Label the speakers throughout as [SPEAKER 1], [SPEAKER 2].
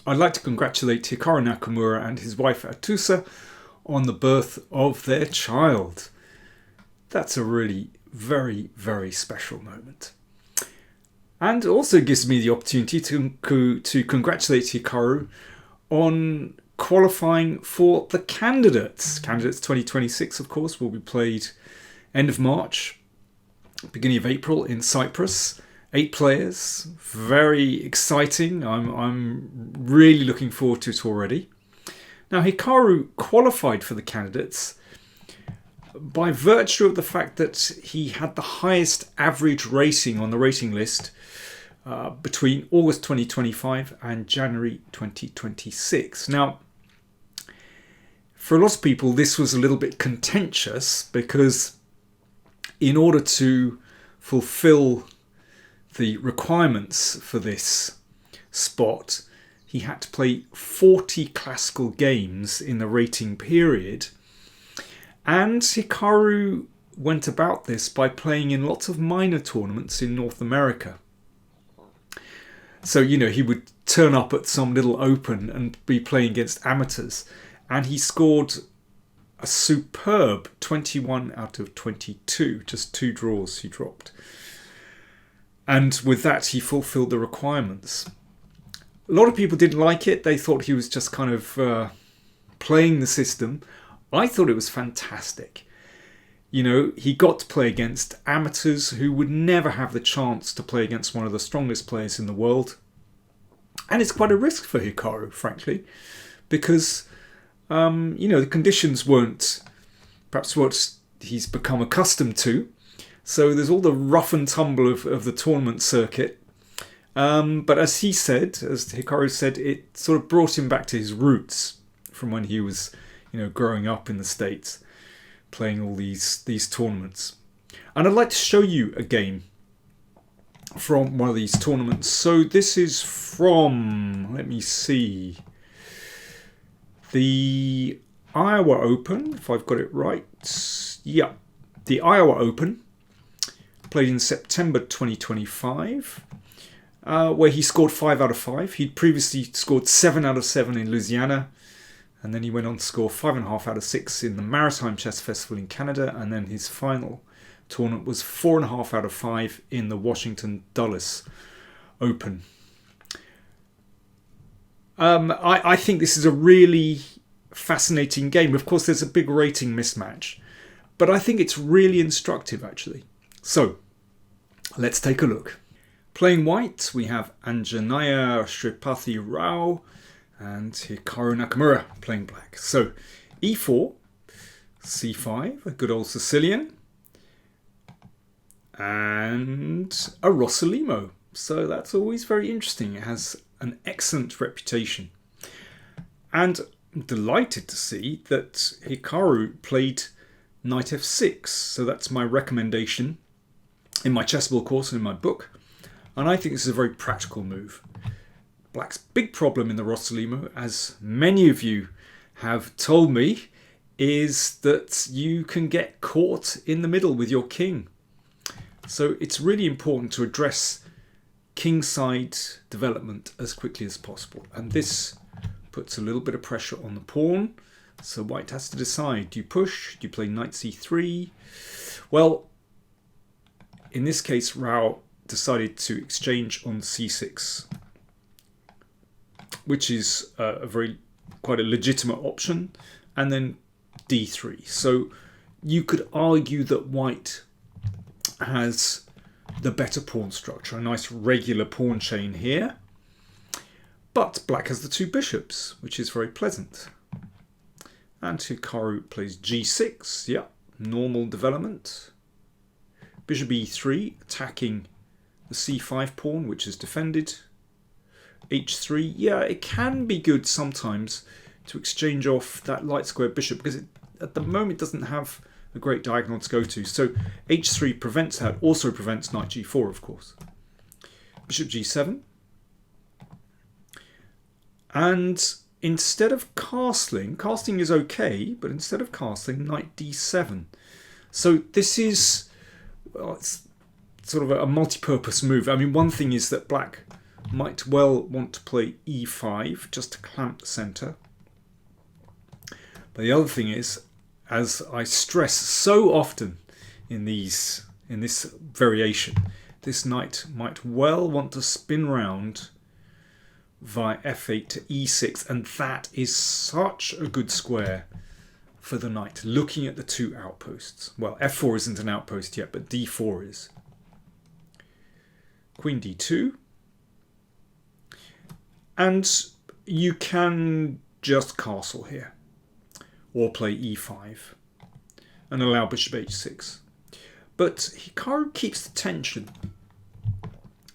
[SPEAKER 1] I'd like to congratulate Hikaru Nakamura and his wife Ootes on the birth of their child. That's a really very, very special moment. And also gives me the opportunity to congratulate Hikaru on qualifying for the Candidates. Candidates 2026, of course, will be played end of March, beginning of April in Cyprus. 8 players, very exciting. I'm really looking forward to it already. Now, Hikaru qualified for the Candidates by virtue of the fact that he had the highest average rating on the rating list between August 2025 and January 2026. Now, for a lot of people, this was a little bit contentious because in order to fulfill the requirements for this spot, he had to play 40 classical games in the rating period. And Hikaru went about this by playing in lots of minor tournaments in North America. So, he would turn up at some little open and be playing against amateurs. And he scored a superb 21 out of 22, just 2 draws he dropped. And with that, he fulfilled the requirements. A lot of people didn't like it. They thought he was just kind of playing the system. I thought it was fantastic. He got to play against amateurs who would never have the chance to play against one of the strongest players in the world. And it's quite a risk for Hikaru, frankly, because, the conditions weren't perhaps what he's become accustomed to. So there's all the rough and tumble of the tournament circuit. But as Hikaru said, it sort of brought him back to his roots from when he was, growing up in the States, playing all these tournaments. And I'd like to show you a game from one of these tournaments. So this is from, let me see, the Iowa Open, if I've got it right. Yeah, the Iowa Open. Played in September 2025, where he scored 5 out of 5. He'd previously scored 7 out of 7 in Louisiana, and then he went on to score 5.5 out of 6 in the Maritime Chess Festival in Canada, and then his final tournament was 4.5 out of 5 in the Washington Dulles Open. I think this is a really fascinating game. Of course, there's a big rating mismatch, but I think it's really instructive, actually. So, let's take a look. Playing white, we have Anjanaya Sripathi Rao and Hikaru Nakamura playing black. So, e4, c5, a good old Sicilian, and a Rossolimo. So that's always very interesting. It has an excellent reputation. And I'm delighted to see that Hikaru played knight f6. So that's my recommendation in my Chessable course and in my book. And I think this is a very practical move. Black's big problem in the Rossolimo, as many of you have told me, is that you can get caught in the middle with your king. So it's really important to address kingside development as quickly as possible. And this puts a little bit of pressure on the pawn. So white has to decide, do you push? Do you play knight c3? Well, in this case, Rao decided to exchange on c6, which is quite a legitimate option, and then d3. So you could argue that white has the better pawn structure, a nice regular pawn chain here, but black has the 2 bishops, which is very pleasant. And Hikaru plays g6, yeah, normal development. Bishop e3, attacking the c5 pawn, which is defended. h3, yeah, it can be good sometimes to exchange off that light square bishop, because it, at the moment, doesn't have a great diagonal to go to. So h3 prevents that, also prevents knight g4, of course. Bishop g7. And instead of castling is okay, but instead of castling, knight d7. So this is, well, it's sort of a multi-purpose move. I mean, one thing is that black might well want to play e5 just to clamp the centre. But the other thing is, as I stress so often in this variation, this knight might well want to spin round via f8 to e6, and that is such a good square for the knight, looking at the two outposts. Well, f4 isn't an outpost yet, but d4 is. Queen d2. And you can just castle here, or play e5 and allow bishop h6. But Hikaru keeps the tension.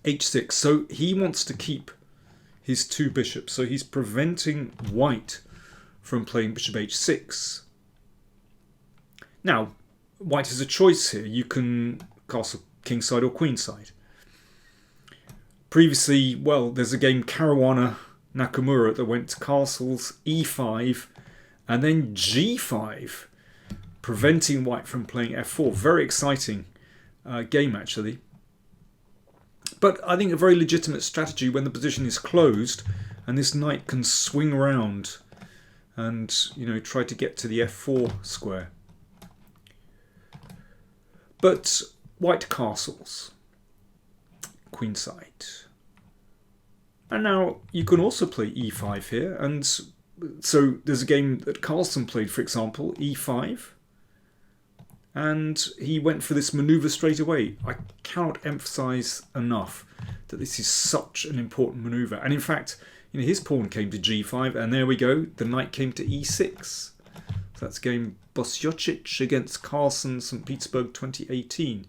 [SPEAKER 1] h6, so he wants to keep his two bishops, so he's preventing white from playing bishop h6. Now, white has a choice here. You can castle kingside or queenside. Previously, well, there's a game Hikaru Nakamura that went to castles e5 and then g5, preventing white from playing f4. Very exciting game, actually. But I think a very legitimate strategy when the position is closed and this knight can swing around and, you know, try to get to the f4 square. But white castles, queenside. And now you can also play e5 here. And so there's a game that Carlsen played, for example, e5. And he went for this maneuver straight away. I cannot emphasize enough that this is such an important maneuver. And in fact, you know, his pawn came to g5, and there we go. The knight came to e6. So that's game Bosjocic against Carlsen, St. Petersburg 2018.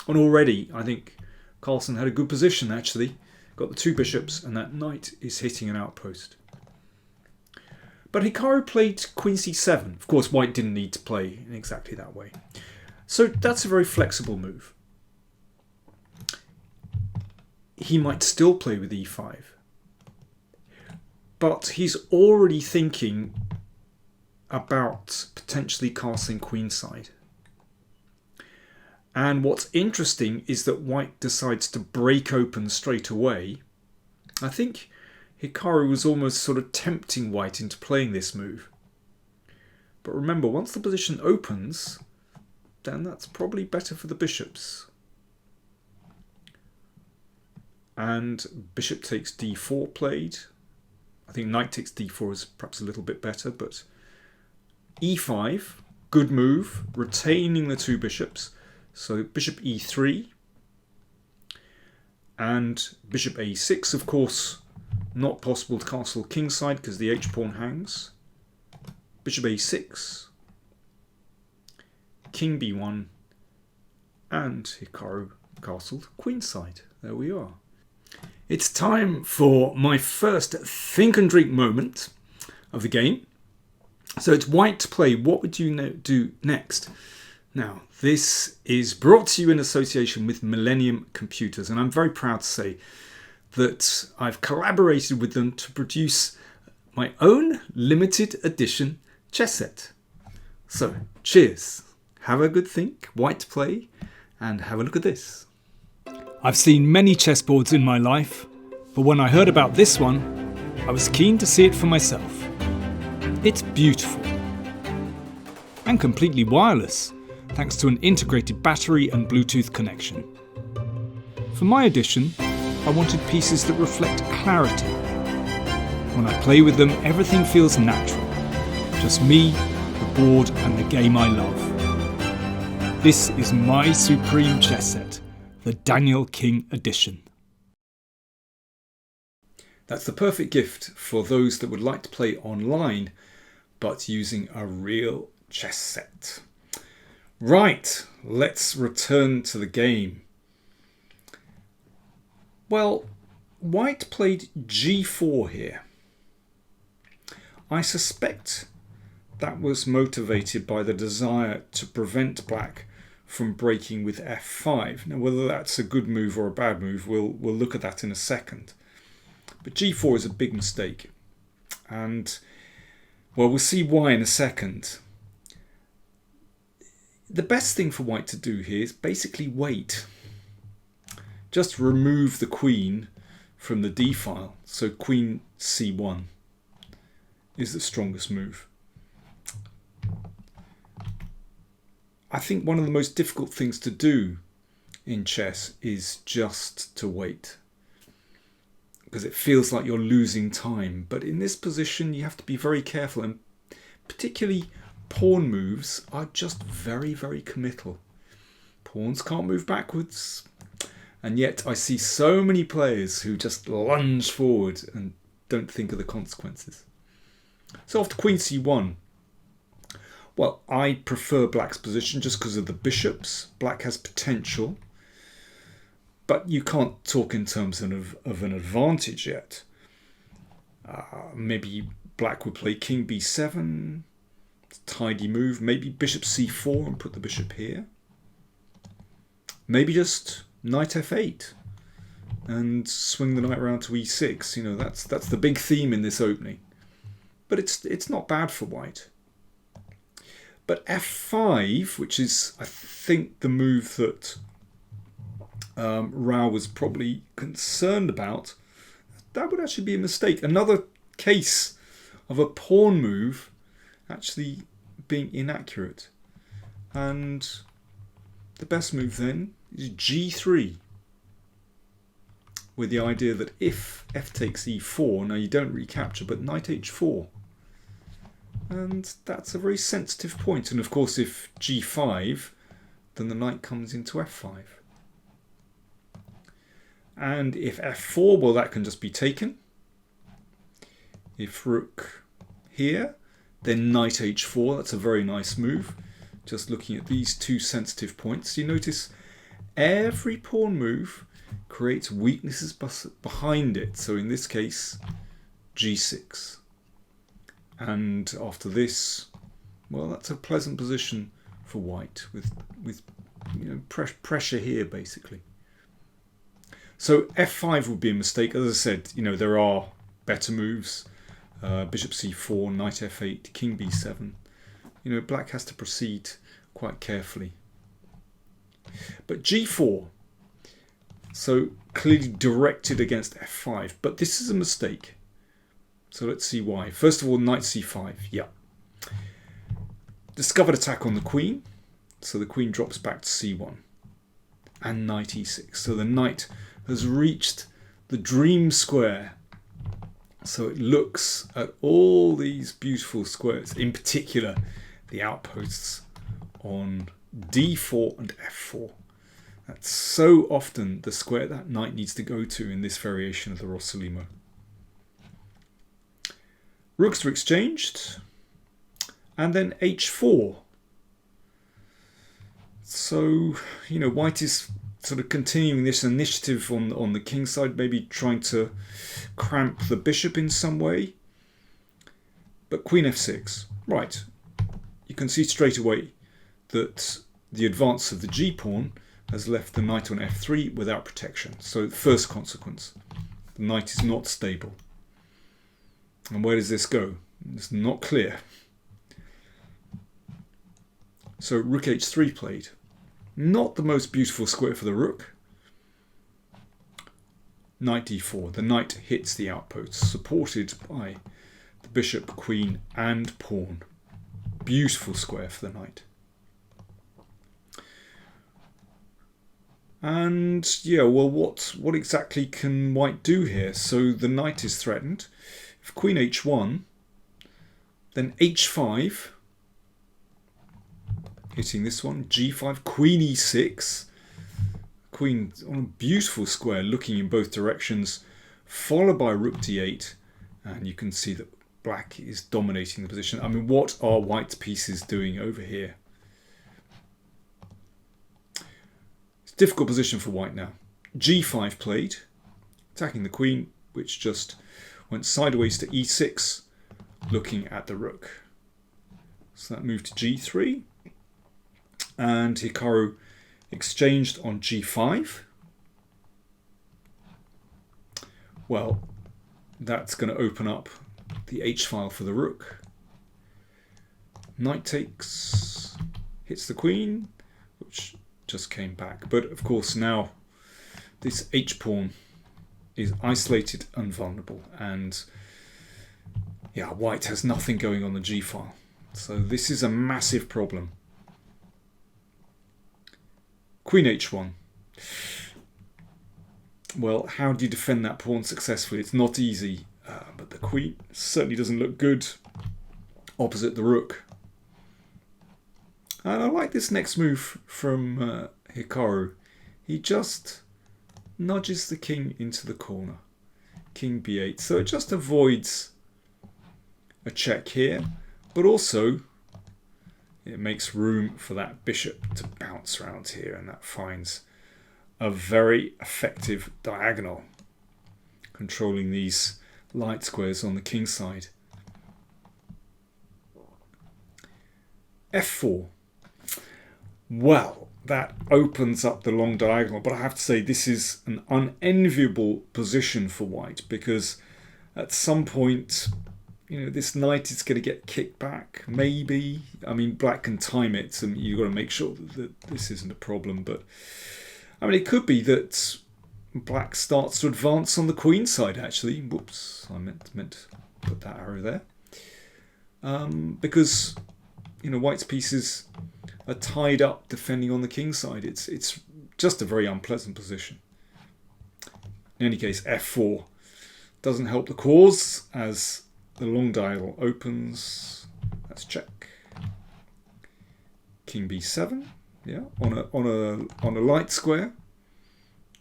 [SPEAKER 1] And already, I think Carlsen had a good position, actually. Got the two bishops, and that knight is hitting an outpost. But Hikaru played queen c7. Of course, white didn't need to play in exactly that way. So that's a very flexible move. He might still play with e5. But he's already thinking about potentially castling queenside. And what's interesting is that white decides to break open straight away. I think Hikaru was almost sort of tempting white into playing this move. But remember, once the position opens, then that's probably better for the bishops. And bishop takes d4 played. I think knight takes d4 is perhaps a little bit better, but e5, good move, retaining the two bishops. So bishop e3 and bishop a6, of course, not possible to castle kingside because the h-pawn hangs. Bishop a6, king b1, and Hikaru castled queenside. There we are. It's time for my first think and drink moment of the game. So it's white to play. What would you do next? Now, this is brought to you in association with Millennium Computers, and I'm very proud to say that I've collaborated with them to produce my own limited edition chess set. So, cheers. Have a good think, white to play, and have a look at this. I've seen many chessboards in my life, but when I heard about this one, I was keen to see it for myself. It's beautiful and completely wireless, thanks to an integrated battery and Bluetooth connection. For my edition, I wanted pieces that reflect clarity. When I play with them, everything feels natural. Just me, the board, and the game I love. This is my supreme chess set, the Daniel King edition. That's the perfect gift for those that would like to play online, but using a real chess set. Right, let's return to the game. Well, white played g4 here. I suspect that was motivated by the desire to prevent black from breaking with f5. Now, whether that's a good move or a bad move, we'll look at that in a second. But g4 is a big mistake. And, well, we'll see why in a second. The best thing for white to do here is basically wait. Just remove the queen from the d file. So queen c1 is the strongest move. I think one of the most difficult things to do in chess is just to wait, because it feels like you're losing time. But in this position you have to be very careful, and particularly pawn moves are just very, very committal. Pawns can't move backwards, and yet I see so many players who just lunge forward and don't think of the consequences. So after queen c1, well, I prefer black's position just because of the bishops. Black has potential, but you can't talk in terms of an advantage yet. Maybe black would play king b7, tidy move. Maybe bishop c4 and put the bishop here. Maybe just knight f8 and swing the knight around to e6. You know, that's the big theme in this opening. But it's not bad for white. But f5, which is, I think, the move that Rao was probably concerned about, that would actually be a mistake. Another case of a pawn move actually being inaccurate. And the best move then is g3, with the idea that if f takes e4, now you don't recapture, but knight h4. And that's a very sensitive point. And of course, if g5, then the knight comes into f5. And if f4, well, that can just be taken. If rook here, then knight h4, that's a very nice move. Just looking at these two sensitive points, you notice every pawn move creates weaknesses behind it. So in this case, g6. And after this, well, that's a pleasant position for white with you know, pressure here basically. So f5 would be a mistake. As I said, you know, there are better moves. Bishop c4, knight f8, king b7. You know, black has to proceed quite carefully. But g4, so clearly directed against f5, but this is a mistake. So let's see why. First of all, knight c5, yeah. Discovered attack on the queen, so the queen drops back to c1. And knight e6, so the knight has reached the dream square. So it looks at all these beautiful squares, in particular the outposts on d4 and f4. That's so often the square that knight needs to go to in this variation of the Rossolimo. Rooks are exchanged, and then h4. So, you know, white is sort of continuing this initiative on the king side, maybe trying to cramp the bishop in some way. But queen f6, right. You can see straight away that the advance of the g-pawn has left the knight on f3 without protection. So the first consequence, the knight is not stable. And where does this go? It's not clear. So rook h3 played. Not the most beautiful square for the rook. Knight d4. The knight hits the outpost, supported by the bishop, queen, and pawn. Beautiful square for the knight. And yeah, well, what exactly can white do here? So the knight is threatened. If queen h1, then h5. Hitting this one, g5, queen e6, queen on a beautiful square looking in both directions, followed by rook d8, and you can see that black is dominating the position. I mean, what are white's pieces doing over here? It's a difficult position for white now. g5 played, attacking the queen, which just went sideways to e6, looking at the rook. So that moved to g3. And Hikaru exchanged on g5. Well, that's going to open up the h-file for the rook. Knight takes, hits the queen, which just came back. But of course now this h-pawn is isolated and vulnerable, and yeah, white has nothing going on the G file. So this is a massive problem. Queen h1. Well, how do you defend that pawn successfully? It's not easy, but the queen certainly doesn't look good opposite the rook. And I like this next move from Hikaru. He just nudges the king into the corner. King b8. So it just avoids a check here, but also it makes room for that bishop to bounce around here, and that finds a very effective diagonal, controlling these light squares on the king side. f4. Well, that opens up the long diagonal, but I have to say this is an unenviable position for white, because at some point, you know, this knight is going to get kicked back, maybe. I mean, black can time it, and you've got to make sure that this isn't a problem. But, I mean, it could be that black starts to advance on the queen side, actually. Whoops, I meant to put that arrow there. Because, you know, white's pieces are tied up defending on the king side. It's just a very unpleasant position. In any case, f4 doesn't help the cause, as the long diagonal opens. That's check. King b7, yeah, on a light square.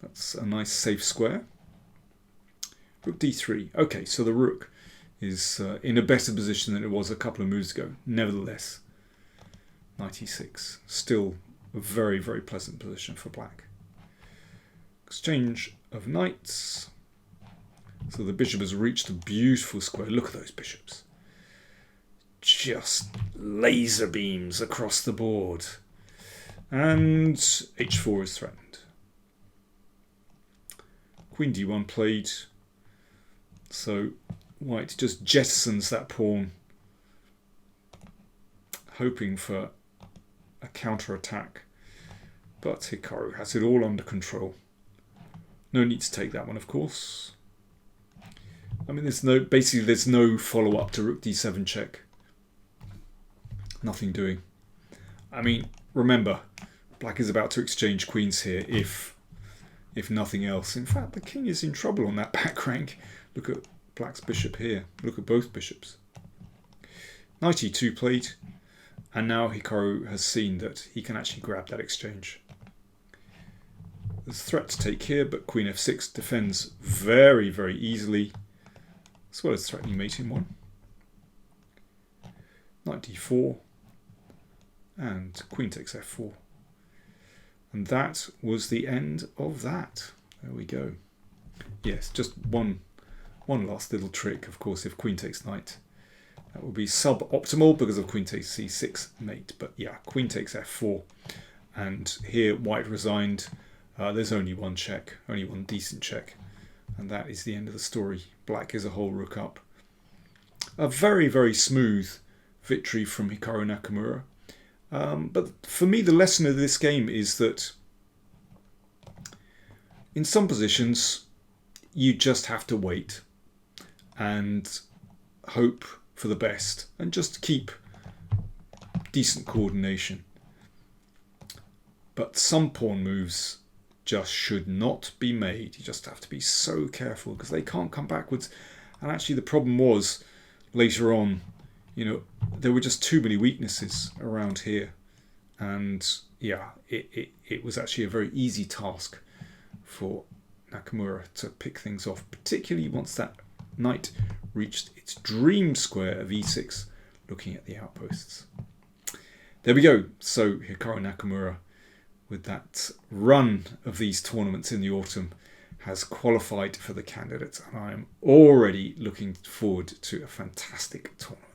[SPEAKER 1] That's a nice safe square. Rook d3. Okay, so the rook is in a better position than it was a couple of moves ago. Nevertheless, knight e6, still a very, very pleasant position for black. Exchange of knights. So the bishop has reached a beautiful square. Look at those bishops. Just laser beams across the board. And h4 is threatened. Queen d1 played. So white just jettisons that pawn, hoping for a counter-attack. But Hikaru has it all under control. No need to take that one, of course. I mean, there's no follow-up to rook d7 check. Nothing doing. I mean, remember, black is about to exchange queens here, if nothing else. In fact, the king is in trouble on that back rank. Look at black's bishop here. Look at both bishops. Knight e2 played, and now Hikaru has seen that he can actually grab that exchange. There's a threat to take here, but queen f6 defends very, very easily, as well as threatening mate in one. Knight d4, and queen takes f4. And that was the end of that. There we go. Yes, just one last little trick. Of course, if queen takes knight, that would be suboptimal because of queen takes c6 mate. But yeah, queen takes f4. And here white resigned. There's only one check, only one decent check. And that is the end of the story. Black is a whole rook up. A very, very smooth victory from Hikaru Nakamura. But for me, the lesson of this game is that in some positions, you just have to wait and hope for the best and just keep decent coordination. But some pawn moves just should not be made. You just have to be so careful because they can't come backwards. And actually the problem was later on, you know, there were just too many weaknesses around here. And yeah, it was actually a very easy task for Nakamura to pick things off, particularly once that knight reached its dream square of e6, looking at the outposts. There we go. So Hikaru Nakamura, with that run of these tournaments in the autumn, has qualified for the candidates, and I am already looking forward to a fantastic tournament.